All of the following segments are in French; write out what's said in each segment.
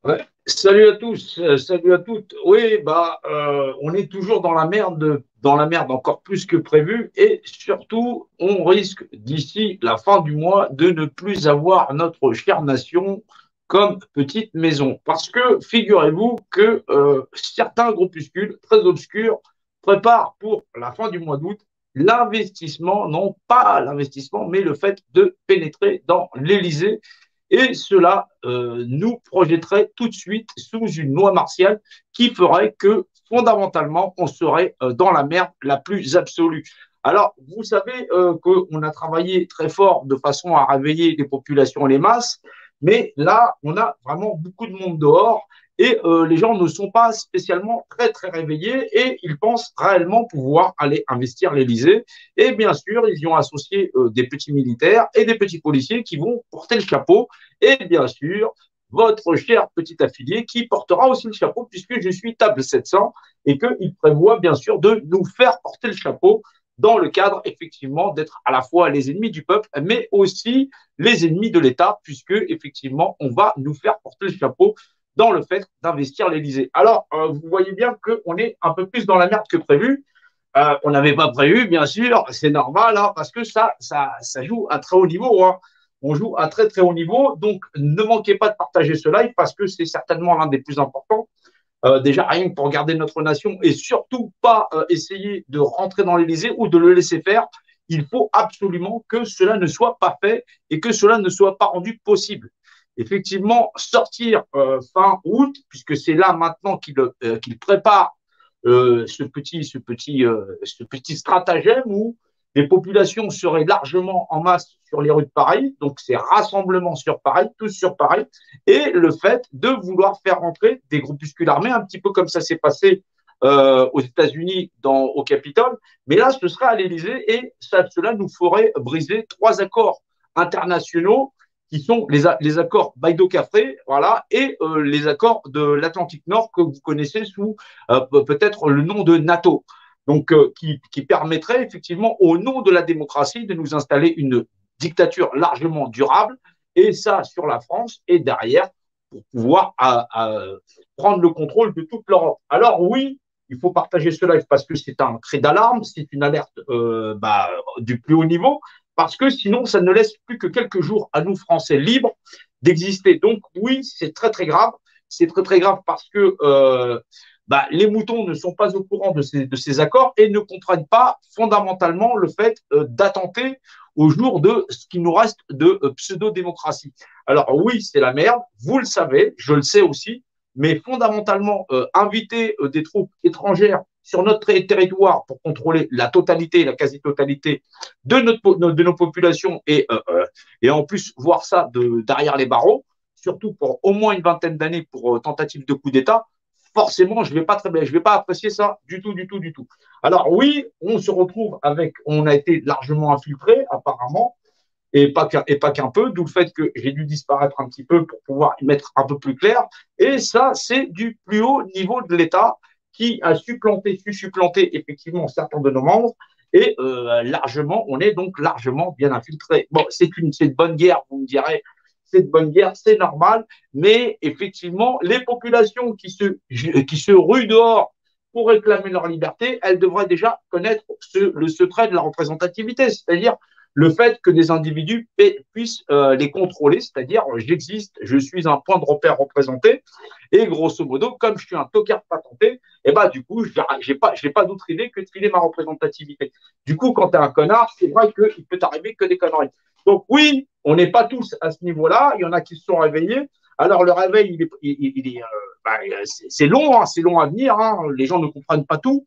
Ouais. Salut à tous, salut à toutes. Oui, on est toujours dans la merde encore plus que prévu, et surtout, on risque d'ici la fin du mois de ne plus avoir notre chère nation comme petite maison. Parce que figurez-vous que certains groupuscules très obscurs préparent pour la fin du mois d'août l'investissement, non pas l'investissement, mais le fait de pénétrer dans l'Élysée, et cela nous projetterait tout de suite sous une loi martiale qui ferait que fondamentalement, on serait dans la merde la plus absolue. Alors, vous savez qu'on a travaillé très fort de façon à réveiller les populations et les masses, mais là, on a vraiment beaucoup de monde dehors, et les gens ne sont pas spécialement très très réveillés, et ils pensent réellement pouvoir aller investir l'Élysée. Et bien sûr, ils y ont associé des petits militaires et des petits policiers qui vont porter le chapeau, et bien sûr, votre cher petit affilié qui portera aussi le chapeau, puisque je suis table 700, et qu'il prévoit bien sûr de nous faire porter le chapeau dans le cadre effectivement d'être à la fois les ennemis du peuple, mais aussi les ennemis de l'État, puisque effectivement on va nous faire porter le chapeau dans le fait d'investir l'Élysée. Alors, vous voyez bien qu'on est un peu plus dans la merde que prévu. On n'avait pas prévu, bien sûr, c'est normal, hein, parce que ça joue à très haut niveau, hein. On joue à très très haut niveau, donc ne manquez pas de partager ce live parce que c'est certainement l'un des plus importants. Déjà, rien que pour garder notre nation, et surtout pas essayer de rentrer dans l'Élysée ou de le laisser faire. Il faut absolument que cela ne soit pas fait et que cela ne soit pas rendu possible. Effectivement, sortir fin août, puisque c'est là maintenant qu'il prépare ce petit stratagème où les populations seraient largement en masse sur les rues de Paris, donc c'est rassemblement sur Paris, tous sur Paris, et le fait de vouloir faire rentrer des groupuscules armés, un petit peu comme ça s'est passé aux États-Unis au Capitole, mais là ce sera à l'Élysée, et cela nous ferait briser trois accords internationaux qui sont les accords Baïdo-Cafré, voilà, et les accords de l'Atlantique Nord que vous connaissez sous peut-être le nom de NATO. Donc, qui permettrait effectivement, au nom de la démocratie, de nous installer une dictature largement durable, et ça sur la France, et derrière, pour pouvoir prendre le contrôle de toute l'Europe. Alors oui, il faut partager ce live parce que c'est un cri d'alarme, c'est une alerte du plus haut niveau, parce que sinon, ça ne laisse plus que quelques jours à nous, Français libres, d'exister. Donc oui, c'est très très grave. C'est très très grave parce que les moutons ne sont pas au courant de ces accords et ne comprennent pas fondamentalement le fait d'attenter au jour de ce qui nous reste de pseudo-démocratie. Alors oui, c'est la merde, vous le savez, je le sais aussi, mais fondamentalement, inviter des troupes étrangères sur notre territoire pour contrôler la totalité, la quasi-totalité de nos populations, et en plus voir ça derrière les barreaux, surtout pour au moins une vingtaine d'années pour tentative de coup d'État, forcément, je ne vais pas très bien, je vais pas apprécier ça du tout, du tout, du tout. Alors oui, on se retrouve on a été largement infiltré apparemment, et pas qu'un peu, d'où le fait que j'ai dû disparaître un petit peu pour pouvoir y mettre un peu plus clair. Et ça, c'est du plus haut niveau de l'État qui a supplanté effectivement certains de nos membres. Et largement, on est donc largement bien infiltré. Bon, c'est de bonne guerre, vous me direz, c'est de bonne guerre, c'est normal, mais effectivement, les populations qui se ruent dehors pour réclamer leur liberté, elles devraient déjà connaître le secret de la représentativité, c'est-à-dire le fait que des individus puissent les contrôler, c'est-à-dire j'existe, je suis un point de repère représenté, et grosso modo, comme je suis un tocard patenté, et bah du coup, j'ai pas d'autre idée que de filer ma représentativité. Du coup, quand tu es un connard, c'est vrai qu'il peut t'arriver que des conneries. Donc oui, on n'est pas tous à ce niveau-là, il y en a qui se sont réveillés. Alors le réveil, c'est long, hein, c'est long à venir, hein, les gens ne comprennent pas tout,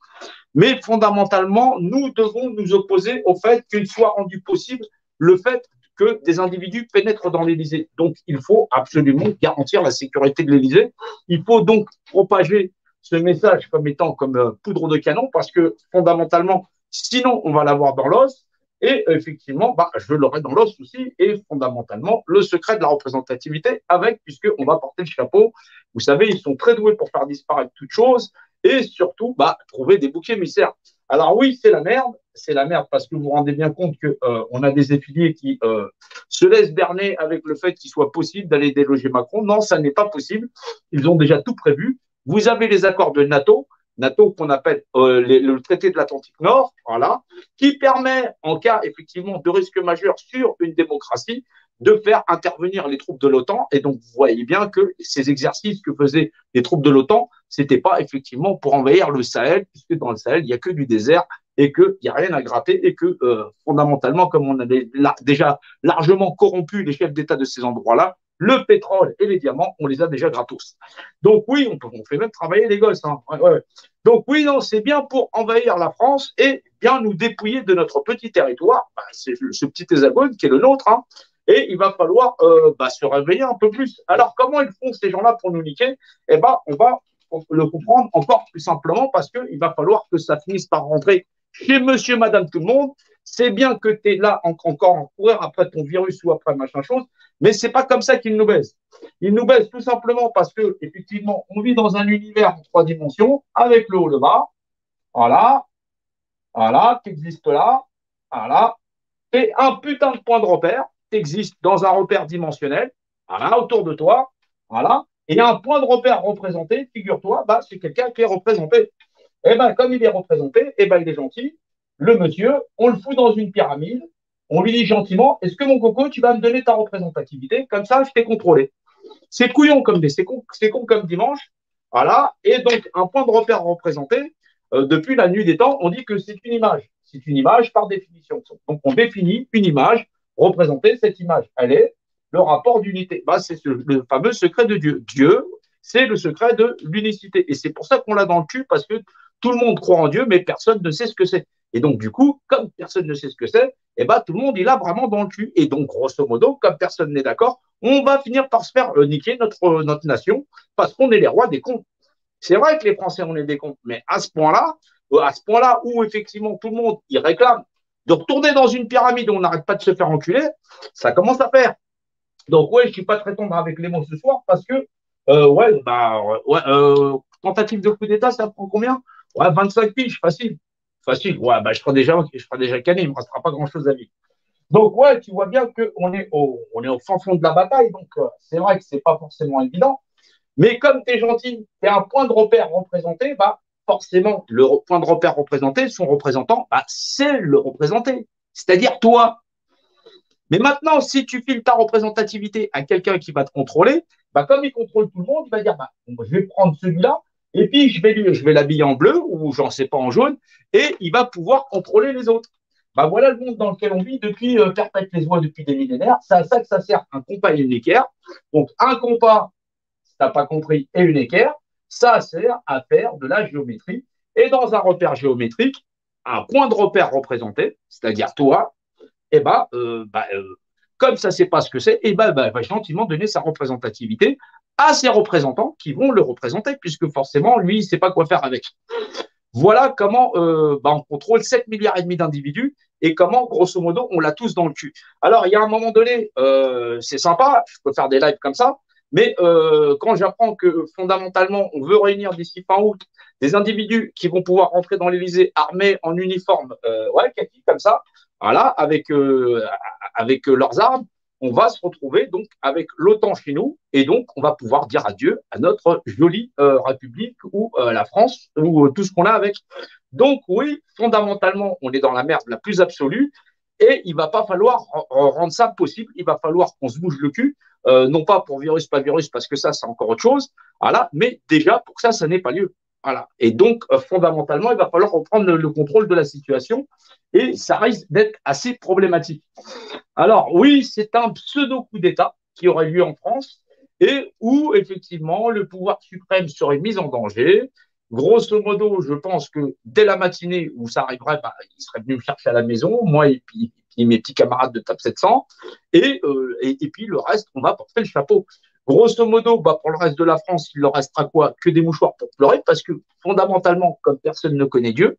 mais fondamentalement, nous devons nous opposer au fait qu'il soit rendu possible le fait que des individus pénètrent dans l'Élysée. Donc, il faut absolument garantir la sécurité de l'Élysée. Il faut donc propager ce message comme étant comme poudre de canon, parce que fondamentalement, sinon, on va l'avoir dans l'os. Et effectivement, je l'aurai dans l'os aussi, et fondamentalement, le secret de la représentativité avec, puisqu'on va porter le chapeau. Vous savez, ils sont très doués pour faire disparaître toute chose, et surtout trouver des boucs émissaires. Alors oui, c'est la merde parce que vous vous rendez bien compte que on a des affiliés qui se laissent berner avec le fait qu'il soit possible d'aller déloger Macron. Non, ça n'est pas possible. Ils ont déjà tout prévu. Vous avez les accords de NATO, NATO qu'on appelle le traité de l'Atlantique Nord, voilà, qui permet, en cas effectivement de risque majeur sur une démocratie, de faire intervenir les troupes de l'OTAN. Et donc, vous voyez bien que ces exercices que faisaient les troupes de l'OTAN, c'était pas effectivement pour envahir le Sahel, puisque dans le Sahel, il n'y a que du désert et qu'il n'y a rien à gratter et que fondamentalement, comme on avait déjà largement corrompu les chefs d'État de ces endroits-là, le pétrole et les diamants, on les a déjà gratos. Donc oui, on fait même travailler les gosses. Hein. Ouais, ouais. Donc oui, non, c'est bien pour envahir la France et bien nous dépouiller de notre petit territoire. Bah, c'est ce petit hexagone qui est le nôtre. Hein. Et il va falloir se réveiller un peu plus. Alors, comment ils font ces gens-là pour nous niquer? Eh ben, on va le comprendre encore plus simplement parce qu'il va falloir que ça finisse par rentrer chez monsieur, madame, tout le monde. C'est bien que tu es là encore en courir après ton virus ou après machin chose, mais c'est pas comme ça qu'ils nous baissent. Ils nous baissent tout simplement parce que, effectivement, on vit dans un univers en 3 dimensions avec le haut, le bas. Voilà, voilà, qui existe là. Voilà. C'est un putain de point de repère. Tu existes dans un repère dimensionnel, voilà, autour de toi. Voilà. Et il y a un point de repère représenté, figure-toi, bah, c'est quelqu'un qui est représenté. Et ben, comme il est représenté, et ben, il est gentil. Le monsieur, on le fout dans une pyramide. On lui dit gentiment, est-ce que mon coco, tu vas me donner ta représentativité? Comme ça, je t'ai contrôlé. C'est couillon comme c'est con comme dimanche. Voilà. Et donc, un point de repère représenté, depuis la nuit des temps, on dit que c'est une image. C'est une image par définition. Donc, on définit une image représentée. Cette image, elle est le rapport d'unité. Bah, c'est le fameux secret de Dieu. Dieu, c'est le secret de l'unicité. Et c'est pour ça qu'on l'a dans le cul, parce que tout le monde croit en Dieu, mais personne ne sait ce que c'est. Et donc, du coup, comme personne ne sait ce que c'est, eh ben, tout le monde, il a vraiment dans le cul. Et donc, grosso modo, comme personne n'est d'accord, on va finir par se faire niquer notre nation parce qu'on est les rois des cons. C'est vrai que les Français, on est des cons, mais à ce point-là où effectivement tout le monde il réclame de retourner dans une pyramide où on n'arrête pas de se faire enculer, ça commence à faire. Donc ouais, je suis pas très tendre avec les mots ce soir parce que tentative de coup d'État, ça prend combien? Ouais, 25 piges, facile. Facile. Ouais, bah, je serai déjà canné, il ne me restera pas grand-chose à vivre. Donc, ouais, tu vois bien on est au fin fond de la bataille. Donc, c'est vrai que c'est pas forcément évident. Mais comme tu es gentil, tu es un point de repère représenté, bah, forcément, le point de repère représenté, son représentant, bah, c'est le représenté. C'est-à-dire toi. Mais maintenant, si tu files ta représentativité à quelqu'un qui va te contrôler, bah, comme il contrôle tout le monde, il va dire bah, je vais prendre celui-là et puis je vais l'habiller en bleu ou j'en sais pas en jaune et il va pouvoir contrôler les autres. Bah, voilà le monde dans lequel on vit depuis perpète les oies depuis des millénaires. C'est à ça que ça sert un compas et une équerre. Donc un compas, si tu n'as pas compris, et une équerre, ça sert à faire de la géométrie. Et dans un repère géométrique, un point de repère représenté, c'est-à-dire toi, eh ben, comme ça ne sait pas ce que c'est, eh ben, va gentiment donner sa représentativité à ses représentants qui vont le représenter, puisque forcément, lui, il ne sait pas quoi faire avec. Voilà comment on contrôle 7 milliards et demi d'individus et comment, grosso modo, on l'a tous dans le cul. Alors, il y a un moment donné, c'est sympa, je peux faire des lives comme ça, mais quand j'apprends que fondamentalement, on veut réunir d'ici fin août des individus qui vont pouvoir rentrer dans l'Élysée armés en uniforme, kaki, comme ça, voilà, avec leurs armes, on va se retrouver donc avec l'OTAN chez nous et donc on va pouvoir dire adieu à notre jolie République ou la France ou tout ce qu'on a avec. Donc oui, fondamentalement, on est dans la merde la plus absolue et il va pas falloir rendre ça possible. Il va falloir qu'on se bouge le cul, non pas pour virus, pas virus, parce que ça c'est encore autre chose, voilà, mais déjà pour que ça n'est pas lieu. Voilà. Et donc, fondamentalement, il va falloir reprendre le contrôle de la situation et ça risque d'être assez problématique. Alors, oui, c'est un pseudo-coup d'État qui aurait lieu en France et où, effectivement, le pouvoir suprême serait mis en danger. Grosso modo, je pense que dès la matinée où ça arriverait, bah, il serait venu me chercher à la maison, moi et puis mes petits camarades de TAP 700, et puis le reste, on va porter le chapeau. Grosso modo, bah, pour le reste de la France, il leur restera quoi? Que des mouchoirs pour pleurer, parce que fondamentalement, comme personne ne connaît Dieu,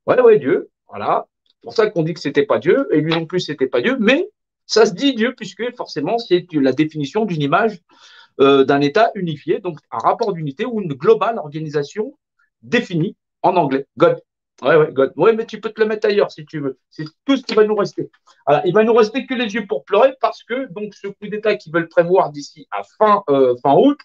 ouais, Dieu, voilà. C'est pour ça qu'on dit que c'était pas Dieu, et lui non plus, c'était pas Dieu, mais ça se dit Dieu, puisque forcément, c'est la définition d'une image d'un État unifié, donc un rapport d'unité ou une globale organisation définie en anglais, God. Ouais, ouais, God. Ouais, mais tu peux te le mettre ailleurs si tu veux. C'est tout ce qui va nous rester. Voilà. Il va nous rester que les yeux pour pleurer parce que donc ce coup d'État qu'ils veulent prévoir d'ici à fin août,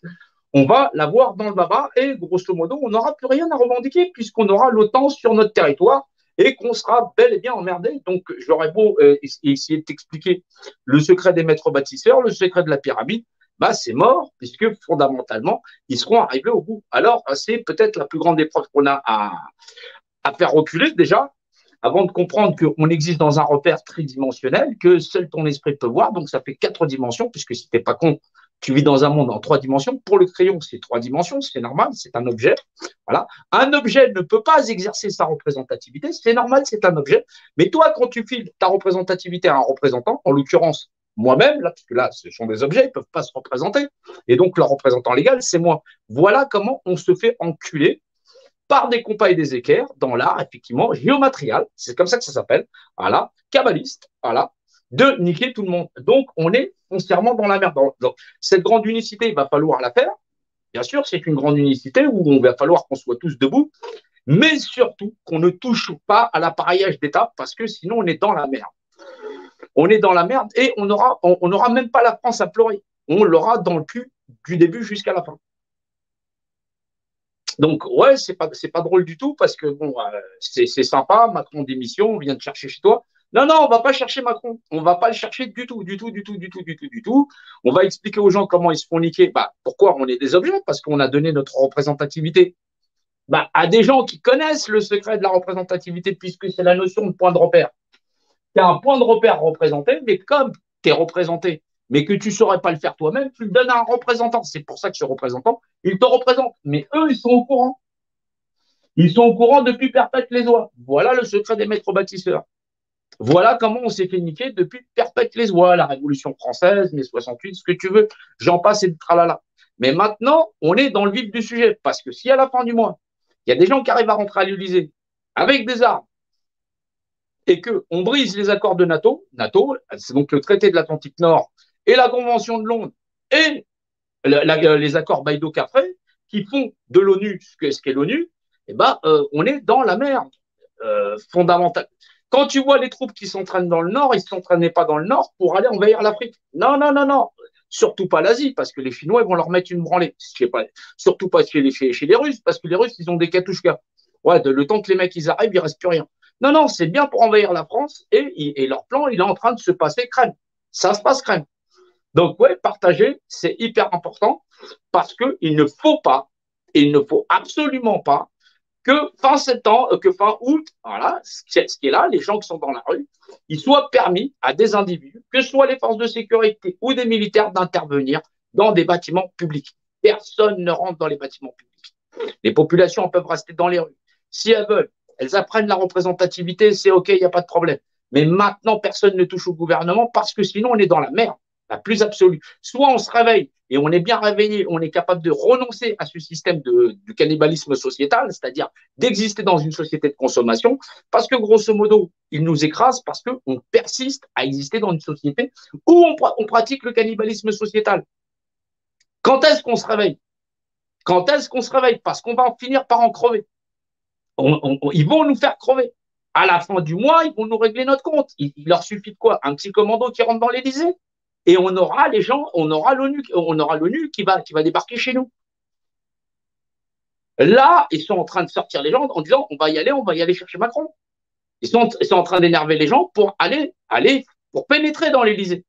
on va l'avoir dans le baba et grosso modo, on n'aura plus rien à revendiquer puisqu'on aura l'OTAN sur notre territoire et qu'on sera bel et bien emmerdé. Donc, j'aurais beau essayer de t'expliquer le secret des maîtres bâtisseurs, le secret de la pyramide, bah, c'est mort puisque fondamentalement, ils seront arrivés au bout. Alors, c'est peut-être la plus grande épreuve qu'on a à faire reculer déjà, avant de comprendre qu'on existe dans un repère tridimensionnel, que seul ton esprit peut voir, donc ça fait 4 dimensions, puisque si t'es pas con, tu vis dans un monde en 3 dimensions. Pour le crayon, c'est 3 dimensions, c'est normal, c'est un objet. Voilà. Un objet ne peut pas exercer sa représentativité, c'est normal, c'est un objet. Mais toi, quand tu files ta représentativité à un représentant, en l'occurrence, moi-même, là, puisque là, ce sont des objets, ils ne peuvent pas se représenter. Et donc, leur représentant légal, c'est moi. Voilà comment on se fait enculer par des compas et des équerres dans l'art, effectivement, géomatrial, c'est comme ça que ça s'appelle, voilà, kabbaliste, voilà, de niquer tout le monde. Donc, on est foncièrement dans la merde. Donc, cette grande unicité, il va falloir la faire. Bien sûr, c'est une grande unicité où on va falloir qu'on soit tous debout, mais surtout qu'on ne touche pas à l'appareillage d'État parce que sinon, on est dans la merde. On est dans la merde et on aura même pas la France à pleurer. On l'aura dans le cul du début jusqu'à la fin. Donc, ouais, c'est pas drôle du tout parce que, bon, c'est sympa, Macron démission, on vient de chercher chez toi. Non, non, on va pas chercher Macron. On va pas le chercher du tout, du tout, du tout, du tout, du tout, du tout. On va expliquer aux gens comment ils se font niquer. Bah, pourquoi on est des objets? Parce qu'on a donné notre représentativité bah, à des gens qui connaissent le secret de la représentativité puisque c'est la notion de point de repère. Tu as un point de repère représenté, mais comme tu es représenté, mais que tu ne saurais pas le faire toi-même, tu le donnes à un représentant. C'est pour ça que ce représentant, il te représente. Mais eux, ils sont au courant. Ils sont au courant depuis perpète les oies. Voilà le secret des maîtres bâtisseurs. Voilà comment on s'est fait niquer depuis perpète les oies, la Révolution française, mai 68, ce que tu veux, j'en passe et de tralala. Mais maintenant, on est dans le vif du sujet, parce que si à la fin du mois, il y a des gens qui arrivent à rentrer à l'Élysée avec des armes et qu'on brise les accords de NATO, c'est donc le traité de l'Atlantique Nord et la Convention de Londres et les accords Baïdo-Cafré qui font de l'ONU ce qu'est l'ONU, eh ben, on est dans la merde fondamentale. Quand tu vois les troupes qui s'entraînent dans le Nord, ils ne s'entraînaient pas dans le Nord pour aller envahir l'Afrique. Non, non, non, non. Surtout pas l'Asie, parce que les Chinois, ils vont leur mettre une branlée. Je sais pas. Surtout pas chez les Russes, parce que les Russes, ils ont des Katushkas. Ouais, le temps que les mecs, ils arrivent, il reste plus rien. Non, non, c'est bien pour envahir la France et leur plan, il est en train de se passer crème. Ça se passe crème. Donc, ouais, partager, c'est hyper important parce qu'il ne faut pas, il ne faut absolument pas que fin septembre, que fin août, voilà, ce qui est là, les gens qui sont dans la rue, il soit permis à des individus, que ce soit les forces de sécurité ou des militaires, d'intervenir dans des bâtiments publics. Personne ne rentre dans les bâtiments publics. Les populations peuvent rester dans les rues. Si elles veulent, elles apprennent la représentativité, c'est OK, il n'y a pas de problème. Mais maintenant, personne ne touche au gouvernement parce que sinon, on est dans la merde la plus absolue. Soit on se réveille et on est bien réveillé, on est capable de renoncer à ce système du cannibalisme sociétal, c'est-à-dire d'exister dans une société de consommation, parce que grosso modo, il nous écrase parce qu'on persiste à exister dans une société où on pratique le cannibalisme sociétal. Quand est-ce qu'on se réveille? Quand est-ce qu'on se réveille? Parce qu'on va en finir par en crever. Ils vont nous faire crever. À la fin du mois, ils vont nous régler notre compte. Il leur suffit de quoi? Un petit commando qui rentre dans l'Élysée et on aura les gens, on aura l'ONU qui va débarquer chez nous. Là, ils sont en train de sortir les gens en disant on va y aller chercher Macron. Ils sont en train d'énerver les gens pour pour pénétrer dans l'Élysée.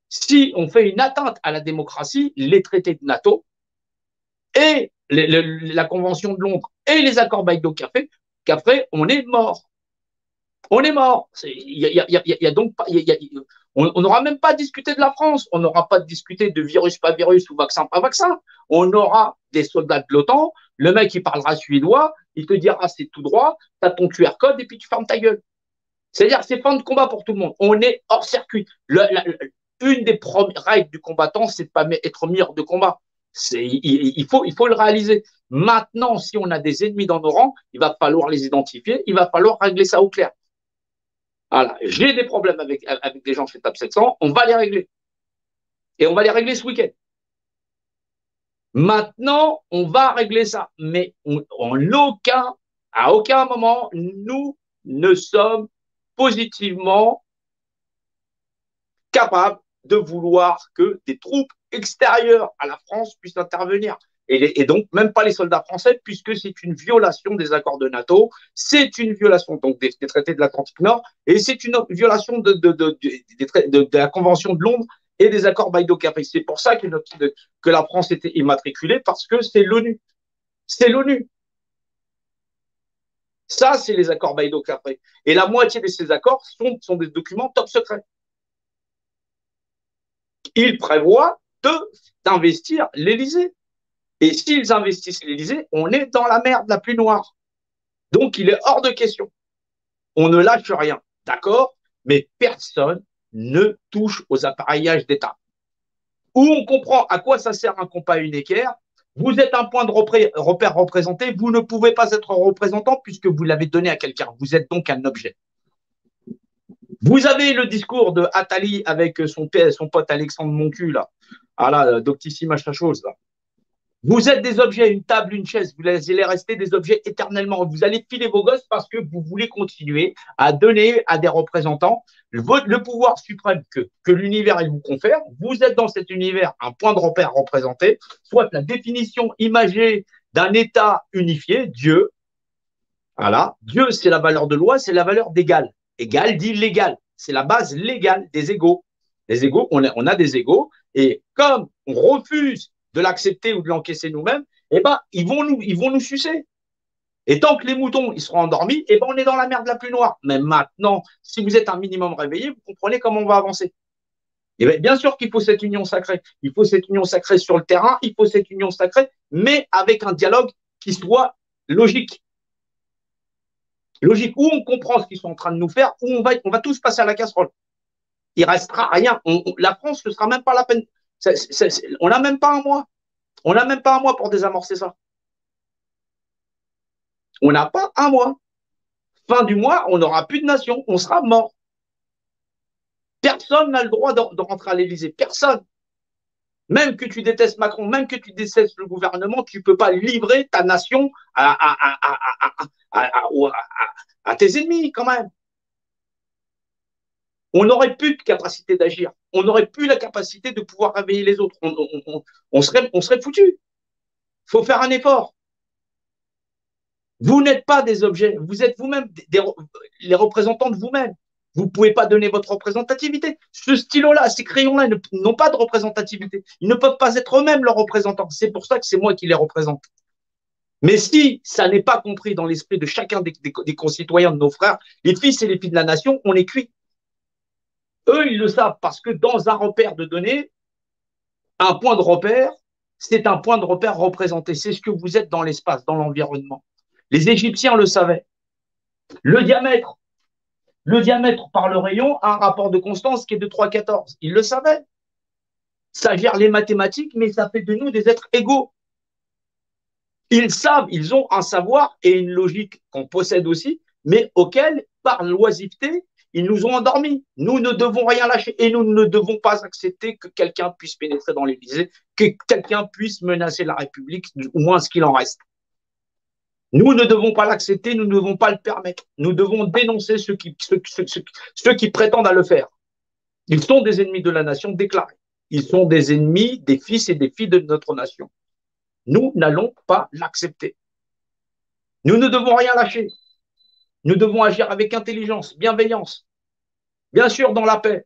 Si on fait une atteinte à la démocratie, les traités de NATO et la Convention de Londres et les accords Baïdo-Café, on est mort. On est mort. On n'aura même pas discuté de la France. On n'aura pas discuté de virus, pas virus ou vaccin, pas vaccin. On aura des soldats de l'OTAN. Le mec, il parlera suédois. Il te dira, c'est tout droit. Tu as ton QR code et puis tu fermes ta gueule. C'est-à-dire, c'est fin de combat pour tout le monde. On est hors circuit. Une des premières règles du combattant, c'est de pas être mire de combat. Il faut le réaliser. Maintenant, si on a des ennemis dans nos rangs, il va falloir les identifier. Il va falloir régler ça au clair. Voilà, j'ai des problèmes avec des gens chez TAP 700, on va les régler. Et on va les régler ce week-end. Maintenant, on va régler ça, mais en aucun À aucun moment, nous ne sommes positivement capables de vouloir que des troupes extérieures à la France puissent intervenir. Et donc, même pas les soldats français, puisque c'est une violation des accords de NATO, c'est une violation donc des traités de l'Atlantique Nord, et c'est une violation de la Convention de Londres et des accords Baïdo-Capri. C'est pour ça que la France était immatriculée, parce que c'est l'ONU. C'est l'ONU. Ça, c'est les accords Baïdo-Capri. Et la moitié de ces accords sont des documents top secrets. Ils prévoient d'investir l'Élysée. Et s'ils investissent l'Élysée, on est dans la merde la plus noire. Donc, il est hors de question. On ne lâche rien, d'accord? Mais personne ne touche aux appareillages d'État. Où on comprend à quoi ça sert un compas unéquaire. Vous êtes un point de repère représenté, vous ne pouvez pas être représentant puisque vous l'avez donné à quelqu'un. Vous êtes donc un objet. Vous avez le discours de Attali avec son pote Alexandre Moncu, là. Ah là, doctissima chose, là. Vous êtes des objets, une table, une chaise, vous allez rester des objets éternellement. Vous allez filer vos gosses parce que vous voulez continuer à donner à des représentants le pouvoir suprême que l'univers vous confère. Vous êtes dans cet univers un point de repère représenté, soit la définition imagée d'un État unifié, Dieu. Voilà. Dieu, c'est la valeur de loi, c'est la valeur d'égal. Égal dit légal. C'est la base légale des égaux. Les égaux, on a des égaux, et comme on refuse de l'accepter ou de l'encaisser nous-mêmes, eh ben, ils vont nous sucer. Et tant que les moutons ils seront endormis, eh ben, on est dans la merde la plus noire. Mais maintenant, si vous êtes un minimum réveillé, vous comprenez comment on va avancer. Et bien sûr qu'il faut cette union sacrée. Il faut cette union sacrée sur le terrain, il faut cette union sacrée, mais avec un dialogue qui soit logique. Logique, où on comprend ce qu'ils sont en train de nous faire, où on va tous passer à la casserole. Il ne restera rien. La France ne sera même pas la peine. On n'a même pas un mois. On n'a même pas un mois pour désamorcer ça. On n'a pas un mois. Fin du mois, on n'aura plus de nation. On sera mort. Personne n'a le droit de rentrer à l'Élysée. Personne. Même que tu détestes Macron, même que tu détestes le gouvernement, tu ne peux pas livrer ta nation à tes ennemis quand même. On n'aurait plus de capacité d'agir. On n'aurait plus la capacité de pouvoir réveiller les autres. On serait foutu. Il faut faire un effort. Vous n'êtes pas des objets. Vous êtes vous-même les représentants de vous-même. Vous ne pouvez pas donner votre représentativité. Ce stylo-là, ces crayons-là n'ont pas de représentativité. Ils ne peuvent pas être eux-mêmes leurs représentants. C'est pour ça que c'est moi qui les représente. Mais si ça n'est pas compris dans l'esprit de chacun des concitoyens de nos frères, les fils et les filles de la nation, on est cuit. Eux, ils le savent parce que dans un repère de données, un point de repère, c'est un point de repère représenté. C'est ce que vous êtes dans l'espace, dans l'environnement. Les Égyptiens le savaient. Le diamètre par le rayon a un rapport de constance qui est de 3,14. Ils le savaient. Ça gère les mathématiques, mais ça fait de nous des êtres égaux. Ils savent, ils ont un savoir et une logique qu'on possède aussi, mais auquel, par l'oisiveté, ils nous ont endormis. Nous ne devons rien lâcher et nous ne devons pas accepter que quelqu'un puisse pénétrer dans l'Élysée, que quelqu'un puisse menacer la République, au moins ce qu'il en reste. Nous ne devons pas l'accepter, nous ne devons pas le permettre. Nous devons dénoncer ceux qui prétendent à le faire. Ils sont des ennemis de la nation déclarés. Ils sont des ennemis des fils et des filles de notre nation. Nous n'allons pas l'accepter. Nous ne devons rien lâcher. Nous devons agir avec intelligence, bienveillance, bien sûr dans la paix,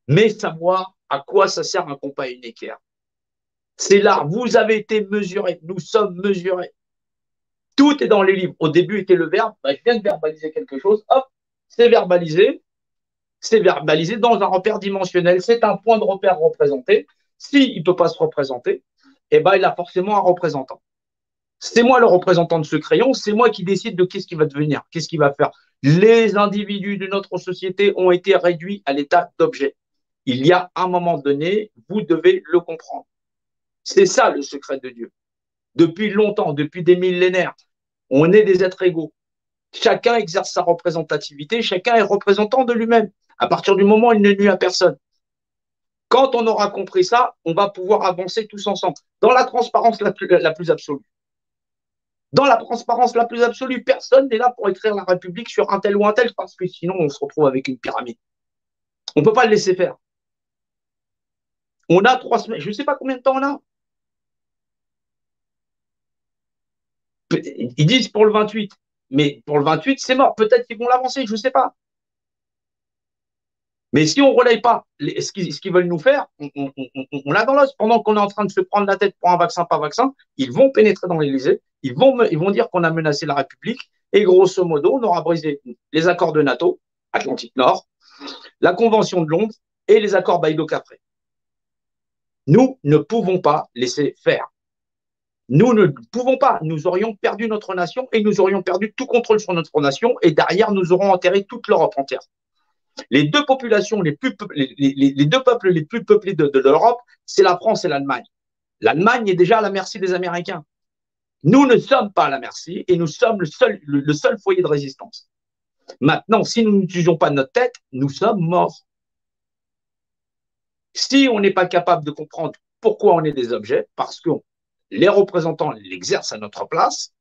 mais savoir à quoi ça sert un compas unéquaire. C'est là, vous avez été mesurés, nous sommes mesurés. Tout est dans les livres. Au début était le verbe, je viens de verbaliser quelque chose, hop, c'est verbalisé dans un repère dimensionnel. C'est un point de repère représenté. S'il ne peut pas se représenter, eh ben, il a forcément un représentant. C'est moi le représentant de ce crayon, c'est moi qui décide de qu'est-ce qui va devenir, qu'est-ce qu'il va faire. Les individus de notre société ont été réduits à l'état d'objet. Il y a un moment donné, vous devez le comprendre. C'est ça le secret de Dieu. Depuis longtemps, depuis des millénaires, on est des êtres égaux. Chacun exerce sa représentativité, chacun est représentant de lui-même. À partir du moment où il ne nuit à personne. Quand on aura compris ça, on va pouvoir avancer tous ensemble, dans la transparence la plus absolue. Dans la transparence la plus absolue, personne n'est là pour écrire la République sur un tel ou un tel, parce que sinon on se retrouve avec une pyramide. On ne peut pas le laisser faire. On a 3 semaines, je ne sais pas combien de temps on a. Ils disent pour le 28, mais pour le 28, c'est mort. Peut-être qu'ils vont l'avancer, je ne sais pas. Mais si on ne relaye pas ce qu'ils veulent nous faire, on l'a dans l'os. Pendant qu'on est en train de se prendre la tête pour un vaccin, pas vaccin, ils vont pénétrer dans l'Élysée, ils vont dire qu'on a menacé la République, et grosso modo, on aura brisé les accords de NATO, Atlantique Nord, la Convention de Londres et les accords Baïdo-Capré. Nous ne pouvons pas laisser faire. Nous ne pouvons pas. Nous aurions perdu notre nation et nous aurions perdu tout contrôle sur notre nation, et derrière, nous aurons enterré toute l'Europe entière. Les deux populations les deux peuples les plus peuplés de l'Europe, c'est la France et l'Allemagne. L'Allemagne est déjà à la merci des Américains. Nous ne sommes pas à la merci et nous sommes le seul foyer de résistance. Maintenant, si nous n'utilisions pas notre tête, nous sommes morts. Si on n'est pas capable de comprendre pourquoi on est des objets, parce que les représentants l'exercent à notre place,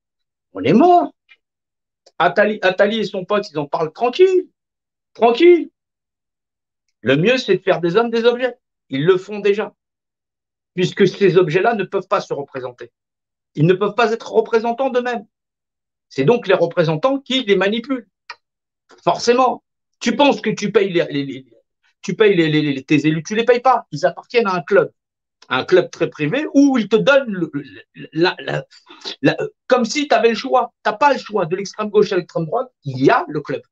on est mort. Attali et son pote, ils en parlent tranquille. Tranquille. Le mieux, c'est de faire des hommes des objets. Ils le font déjà, puisque ces objets-là ne peuvent pas se représenter. Ils ne peuvent pas être représentants d'eux-mêmes. C'est donc les représentants qui les manipulent. Forcément. Tu penses que tu payes tes élus, tu ne les payes pas. Ils appartiennent à un club très privé où ils te donnent comme si tu avais le choix. Tu n'as pas le choix de l'extrême gauche à l'extrême droite, il y a le club.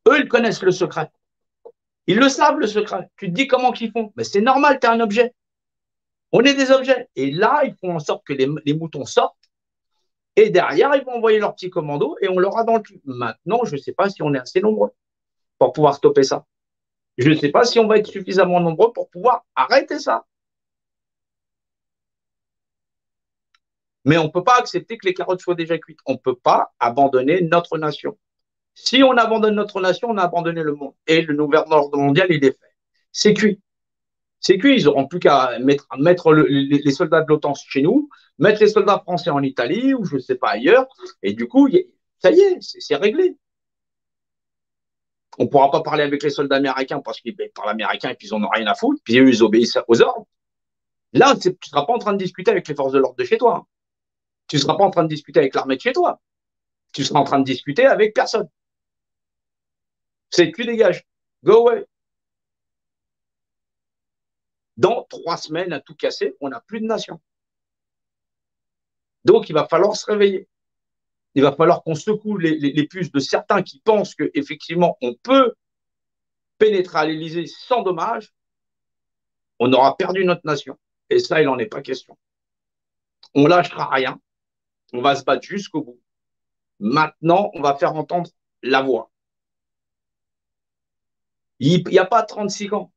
Eux, ils connaissent le secret. Ils le savent, le secret. Tu te dis comment qu'ils font. Mais c'est normal, tu es un objet. On est des objets. Et là, ils font en sorte que les moutons sortent. Et derrière, ils vont envoyer leur petit commando et on l'aura dans le cul. Maintenant, je ne sais pas si on est assez nombreux pour pouvoir stopper ça. Je ne sais pas si on va être suffisamment nombreux pour pouvoir arrêter ça. Mais on ne peut pas accepter que les carottes soient déjà cuites. On ne peut pas abandonner notre nation. Si on abandonne notre nation, on a abandonné le monde. Et le nouvel ordre mondial, il est fait. C'est cuit. C'est cuit. Ils n'auront plus qu'à mettre les soldats de l'OTAN chez nous, mettre les soldats français en Italie ou je ne sais pas ailleurs. Et du coup, ça y est, c'est réglé. On ne pourra pas parler avec les soldats américains parce qu'ils parlent américain et puis ils n'en ont rien à foutre. Puis eux, ils obéissent aux ordres. Là, tu ne seras pas en train de discuter avec les forces de l'ordre de chez toi. Hein. Tu ne seras pas en train de discuter avec l'armée de chez toi. Tu seras en train de discuter avec personne. C'est tu dégages. Go away. Dans 3 semaines, à tout casser, on n'a plus de nation. Donc, il va falloir se réveiller. Il va falloir qu'on secoue les puces de certains qui pensent qu'effectivement, on peut pénétrer à l'Élysée sans dommage. On aura perdu notre nation. Et ça, il n'en est pas question. On lâchera rien. On va se battre jusqu'au bout. Maintenant, on va faire entendre la voix. Il n'y a pas 36 ans.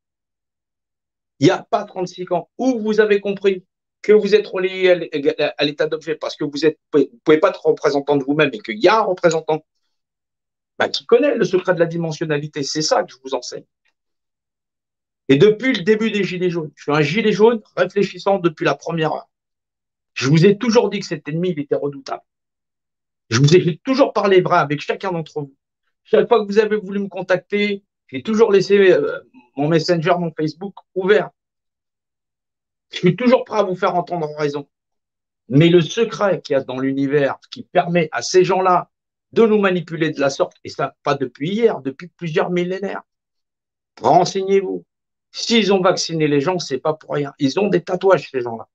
Il n'y a pas 36 ans où vous avez compris que vous êtes relié à l'état d'objet parce que vous ne pouvez pas être représentant de vous-même et qu'il y a un représentant qui connaît le secret de la dimensionnalité. C'est ça que je vous enseigne. Et depuis le début des Gilets jaunes, je suis un gilet jaune réfléchissant depuis la première heure. Je vous ai toujours dit que cet ennemi, il était redoutable. Je vous ai toujours parlé vrai avec chacun d'entre vous. Chaque fois que vous avez voulu me contacter, j'ai toujours laissé mon Messenger, mon Facebook ouvert. Je suis toujours prêt à vous faire entendre raison. Mais le secret qu'il y a dans l'univers qui permet à ces gens-là de nous manipuler de la sorte, et ça pas depuis hier, depuis plusieurs millénaires, renseignez-vous. S'ils ont vacciné les gens, c'est pas pour rien. Ils ont des tatouages, ces gens-là.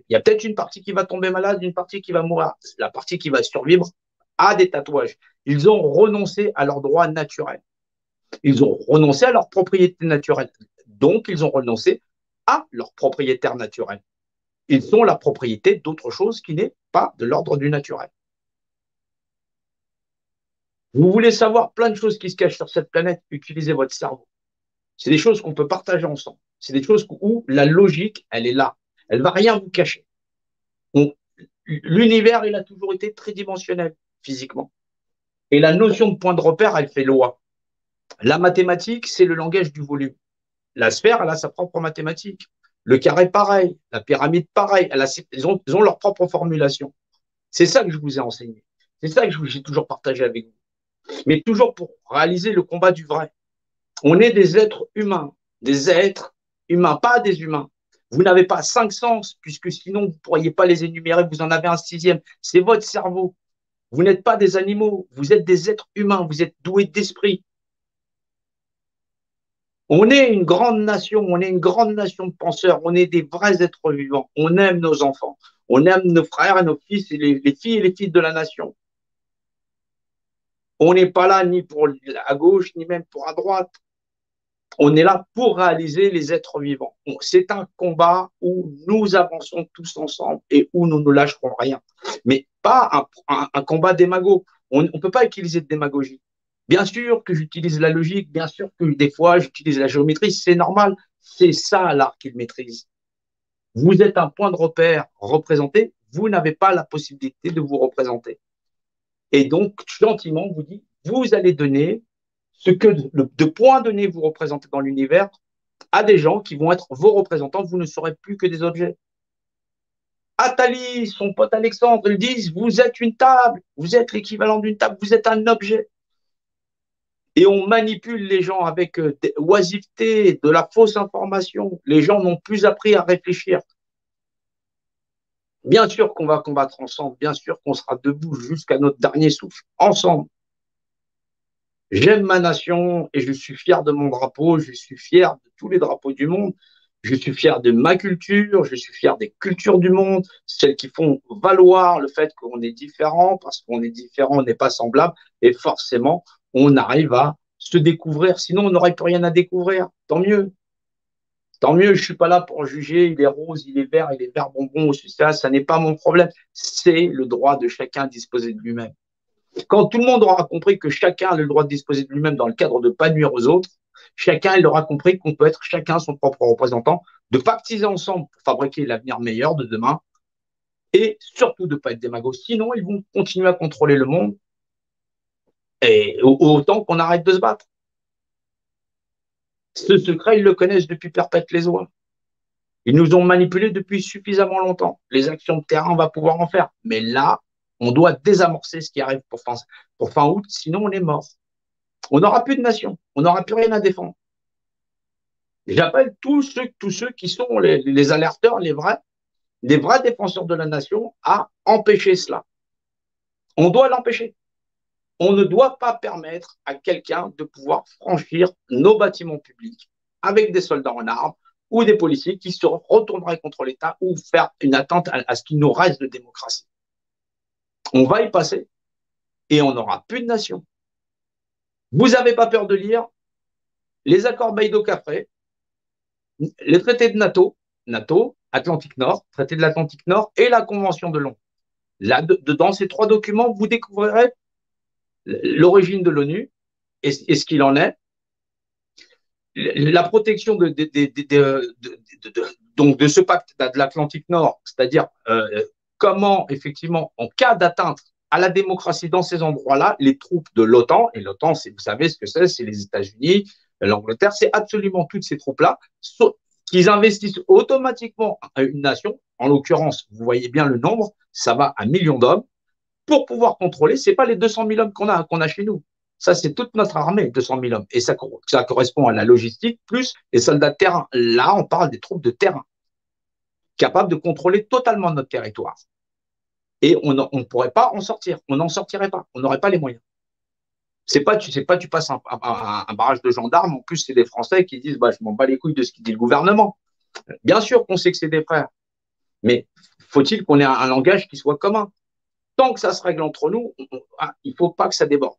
Il y a peut-être une partie qui va tomber malade, une partie qui va mourir. La partie qui va survivre a des tatouages. Ils ont renoncé à leurs droits naturels. Ils ont renoncé à leur propriété naturelle. Donc, ils ont renoncé à leur propriétaire naturel. Ils sont la propriété d'autre chose qui n'est pas de l'ordre du naturel. Vous voulez savoir plein de choses qui se cachent sur cette planète, utilisez votre cerveau. C'est des choses qu'on peut partager ensemble. C'est des choses où la logique, elle est là. Elle ne va rien vous cacher. L'univers, il a toujours été tridimensionnel physiquement. Et la notion de point de repère, elle fait loi. La mathématique, c'est le langage du volume. La sphère, elle a sa propre mathématique. Le carré, pareil. La pyramide, pareil. Ils ont leur propre formulation. C'est ça que je vous ai enseigné. C'est ça que j'ai toujours partagé avec vous. Mais toujours pour réaliser le combat du vrai. On est des êtres humains, pas des humains. Vous n'avez pas 5 sens, puisque sinon vous ne pourriez pas les énumérer, vous en avez un sixième. C'est votre cerveau. Vous n'êtes pas des animaux, vous êtes des êtres humains, vous êtes doués d'esprit. On est une grande nation, on est une grande nation de penseurs, on est des vrais êtres vivants. On aime nos enfants, on aime nos frères et nos fils, et les filles et les fils de la nation. On n'est pas là ni pour à gauche, ni même pour à droite. On est là pour réaliser les êtres vivants. C'est un combat où nous avançons tous ensemble et où nous ne lâcherons rien. Mais pas un combat démago. On ne peut pas utiliser de démagogie. Bien sûr que j'utilise la logique, bien sûr que des fois j'utilise la géométrie, c'est normal. C'est ça l'art qu'il maîtrise. Vous êtes un point de repère représenté, vous n'avez pas la possibilité de vous représenter. Et donc, gentiment, vous dit, vous allez donner ce que de point donné vous représentez dans l'univers à des gens qui vont être vos représentants, vous ne serez plus que des objets. Athalie, son pote Alexandre, ils disent, vous êtes une table, vous êtes l'équivalent d'une table, vous êtes un objet. Et on manipule les gens avec oisiveté, de la fausse information. Les gens n'ont plus appris à réfléchir. Bien sûr qu'on va combattre ensemble, bien sûr qu'on sera debout jusqu'à notre dernier souffle, ensemble. J'aime ma nation et je suis fier de mon drapeau, je suis fier de tous les drapeaux du monde, je suis fier de ma culture, je suis fier des cultures du monde, celles qui font valoir le fait qu'on est différent, parce qu'on est différent, on n'est pas semblable, et forcément, on arrive à se découvrir, sinon on n'aurait plus rien à découvrir, tant mieux. Tant mieux, je ne suis pas là pour juger, il est rose, il est vert bonbon, ça n'est pas mon problème. C'est le droit de chacun de disposer de lui-même. Quand tout le monde aura compris que chacun a le droit de disposer de lui-même dans le cadre de ne pas nuire aux autres, chacun il aura compris qu'on peut être chacun son propre représentant, de pactiser ensemble pour fabriquer l'avenir meilleur de demain et surtout de ne pas être démagogues. Sinon, ils vont continuer à contrôler le monde et autant qu'on arrête de se battre. Ce secret, ils le connaissent depuis perpète les oies. Ils nous ont manipulés depuis suffisamment longtemps. Les actions de terrain, on va pouvoir en faire. Mais là, on doit désamorcer ce qui arrive pour fin août, sinon on est mort. On n'aura plus de nation, on n'aura plus rien à défendre. J'appelle tous ceux qui sont les alerteurs, les vrais défenseurs de la nation à empêcher cela. On doit l'empêcher. On ne doit pas permettre à quelqu'un de pouvoir franchir nos bâtiments publics avec des soldats en armes ou des policiers qui se retourneraient contre l'État ou faire une attente à ce qu'il nous reste de démocratie. On va y passer et on n'aura plus de nation. Vous n'avez pas peur de lire les accords Baïdo-Capré, les traités de NATO, Atlantique Nord, traité de l'Atlantique Nord et la Convention de Londres. Là, dans ces 3 documents, vous découvrirez l'origine de l'ONU et ce qu'il en est, la protection donc de ce pacte de l'Atlantique Nord, c'est-à-dire comment, effectivement, en cas d'atteinte à la démocratie dans ces endroits-là, les troupes de l'OTAN, et l'OTAN, vous savez ce que c'est les États-Unis, l'Angleterre, c'est absolument toutes ces troupes-là, qu'ils investissent automatiquement à une nation, en l'occurrence, vous voyez bien le nombre, ça va à 1 million d'hommes, pour pouvoir contrôler, ce n'est pas les 200 000 hommes qu'on a chez nous. Ça, c'est toute notre armée, 200 000 hommes. Et ça correspond à la logistique, plus les soldats de terrain. Là, on parle des troupes de terrain, capables de contrôler totalement notre territoire. Et on ne pourrait pas en sortir. On n'en sortirait pas. On n'aurait pas les moyens. Tu passes un barrage de gendarmes. En plus, c'est des Français qui disent je m'en bats les couilles de ce qu'il dit le gouvernement. Bien sûr qu'on sait que c'est des frères. Mais faut-il qu'on ait un langage qui soit commun? Tant que ça se règle entre nous, il ne faut pas que ça déborde.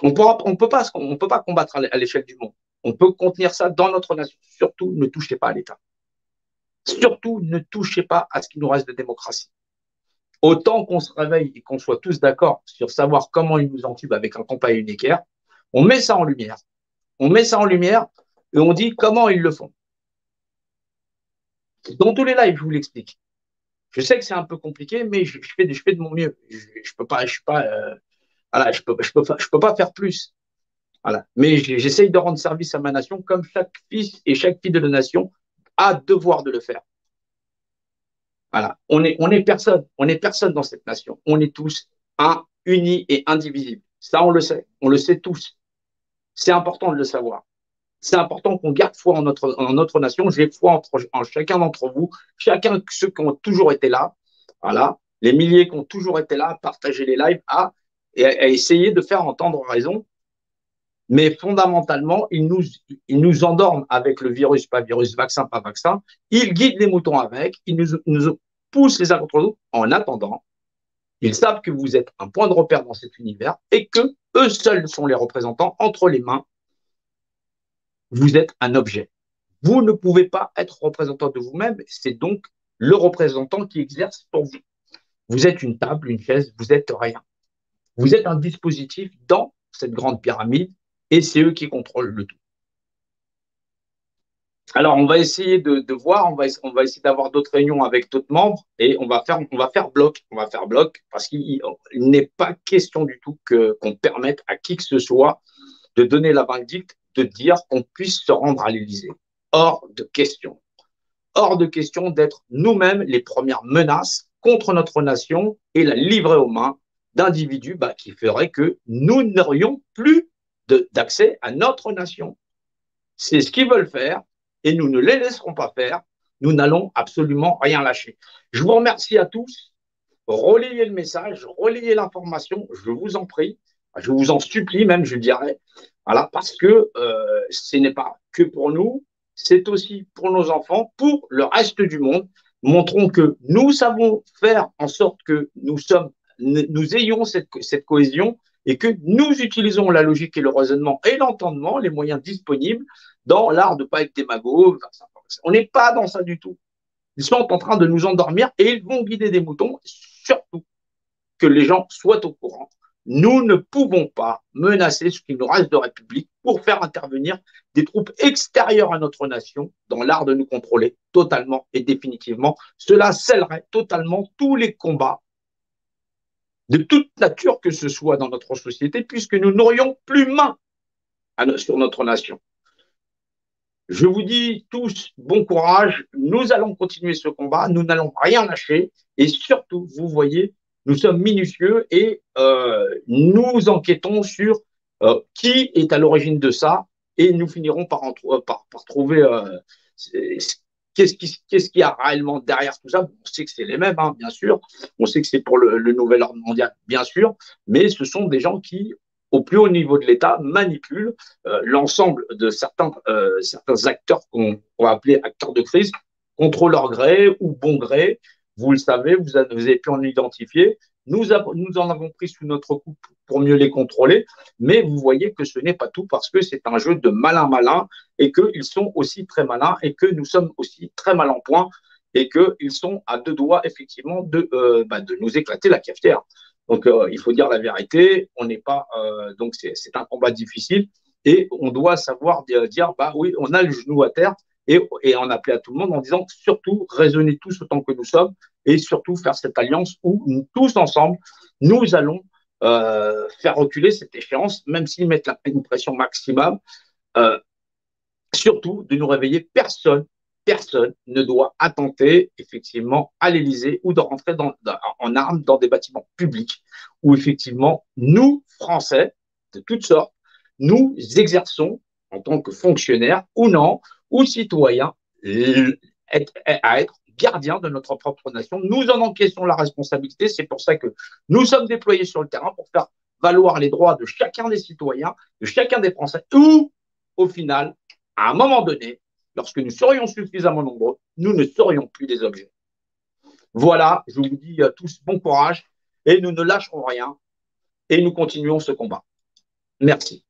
On ne peut pas combattre à l'échelle du monde. On peut contenir ça dans notre nation. Surtout, ne touchez pas à l'État. Surtout, ne touchez pas à ce qui nous reste de démocratie. Autant qu'on se réveille et qu'on soit tous d'accord sur savoir comment ils nous entubent avec un compas unicaire, on met ça en lumière. On met ça en lumière et on dit comment ils le font. Dans tous les lives, je vous l'explique. Je sais que c'est un peu compliqué, mais je fais de mon mieux. Je peux pas, voilà, je peux pas faire plus. Voilà. Mais j'essaye de rendre service à ma nation comme chaque fils et chaque fille de la nation a devoir de le faire. Voilà. On est personne dans cette nation. On est tous un, unis et indivisibles. Ça, on le sait. On le sait tous. C'est important de le savoir. C'est important qu'on garde foi en notre nation. J'ai foi en chacun d'entre vous, chacun ceux qui ont toujours été là. Voilà. Les milliers qui ont toujours été là, à partager les lives, à essayer de faire entendre raison. Mais fondamentalement, ils nous endorment avec le virus, pas virus, vaccin, pas vaccin. Ils guident les moutons avec. Nous poussent les uns contre les autres. En attendant, ils savent que vous êtes un point de repère dans cet univers et que eux seuls sont les représentants entre les mains. Vous êtes un objet. Vous ne pouvez pas être représentant de vous-même. C'est donc le représentant qui exerce pour vous. Vous êtes une table, une chaise, vous êtes rien. Vous êtes un dispositif dans cette grande pyramide et c'est eux qui contrôlent le tout. Alors, on va essayer de voir, on va essayer d'avoir d'autres réunions avec d'autres membres et on va faire bloc. On va faire bloc parce qu'il n'est pas question du tout qu'on permette à qui que ce soit de donner la vindicte, de dire qu'on puisse se rendre à l'Élysée. Hors de question. Hors de question d'être nous-mêmes les premières menaces contre notre nation et la livrer aux mains d'individus qui feraient que nous n'aurions plus d'accès à notre nation. C'est ce qu'ils veulent faire et nous ne les laisserons pas faire. Nous n'allons absolument rien lâcher. Je vous remercie à tous. Relayez le message, relayez l'information, je vous en prie, je vous en supplie même, je dirais. Voilà, parce que ce n'est pas que pour nous, c'est aussi pour nos enfants, pour le reste du monde. Montrons que nous savons faire en sorte que nous ayons cette cohésion et que nous utilisons la logique et le raisonnement et l'entendement, les moyens disponibles dans l'art de ne pas être démagogue. On n'est pas dans ça du tout. Ils sont en train de nous endormir et ils vont guider des moutons, surtout que les gens soient au courant. Nous ne pouvons pas menacer ce qu'il nous reste de République pour faire intervenir des troupes extérieures à notre nation dans l'art de nous contrôler totalement et définitivement. Cela scellerait totalement tous les combats de toute nature que ce soit dans notre société, puisque nous n'aurions plus main sur notre nation. Je vous dis tous bon courage, nous allons continuer ce combat, nous n'allons rien lâcher et surtout, vous voyez, nous sommes minutieux et nous enquêtons sur qui est à l'origine de ça et nous finirons par trouver qu'est-ce qu'il y a réellement derrière tout ça. On sait que c'est les mêmes, hein, bien sûr, on sait que c'est pour le nouvel ordre mondial, bien sûr, mais ce sont des gens qui au plus haut niveau de l'État, manipulent l'ensemble de certains acteurs qu'on va appeler acteurs de crise contre leur gré ou bon gré. Vous le savez, vous avez pu en identifier. Nous en avons pris sous notre coupe pour mieux les contrôler, mais vous voyez que ce n'est pas tout parce que c'est un jeu de malin-malin et qu'ils sont aussi très malins et que nous sommes aussi très mal en point et qu'ils sont à deux doigts, effectivement, de nous éclater la cafetière. Donc, il faut dire la vérité. On n'est pas. Donc, c'est un combat difficile et on doit savoir dire oui, on a le genou à terre et en appeler à tout le monde en disant surtout raisonnez tous autant que nous sommes et surtout faire cette alliance où nous, tous ensemble, nous allons faire reculer cette échéance, même s'ils mettent une pression maximum. Surtout de nous réveiller. Personne ne doit attenter effectivement à l'Élysée ou de rentrer en armes dans des bâtiments publics où effectivement nous, Français, de toutes sortes, nous exerçons en tant que fonctionnaires ou non, ou citoyens, à être gardiens de notre propre nation. Nous en encaissons la responsabilité. C'est pour ça que nous sommes déployés sur le terrain pour faire valoir les droits de chacun des citoyens, de chacun des Français, ou au final, à un moment donné, lorsque nous serions suffisamment nombreux, nous ne serions plus des objets. Voilà, je vous dis à tous bon courage et nous ne lâcherons rien et nous continuons ce combat. Merci.